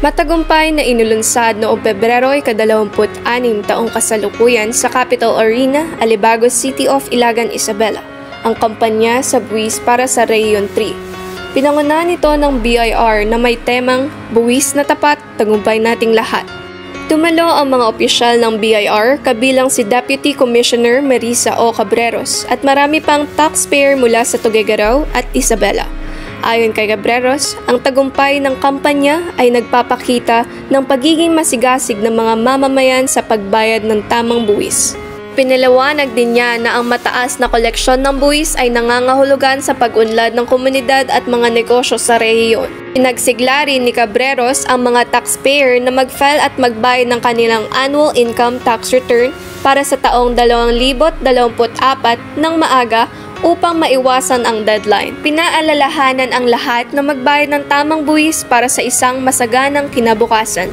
Matagumpay na inulunsad noong Pebrero 26 taong kasalukuyan sa Capitol Arena, Alibago City of Ilagan, Isabela, ang kampanya sa buwis para sa Rehiyon 3. Pinangunahan ito ng BIR na may temang Buwis na Tapat, Tagumpay Nating Lahat. Dumalo ang mga opisyal ng BIR kabilang si Deputy Commissioner Marisa O. Cabreros at marami pang taxpayer mula sa Tuguegarao at Isabela. Ayon kay Cabreros, ang tagumpay ng kampanya ay nagpapakita ng pagiging masigasig ng mga mamamayan sa pagbayad ng tamang buwis. Pinaliwanag din niya na ang mataas na koleksyon ng buwis ay nangangahulugan sa pag-unlad ng komunidad at mga negosyo sa rehiyon. Pinagsigla rin ni Cabreros ang mga taxpayer na mag-file at magbayad ng kanilang annual income tax return para sa taong 2024 ng maaga upang maiwasan ang deadline. Pinaalalahanan ang lahat na magbayad ng tamang buwis para sa isang masaganang kinabukasan.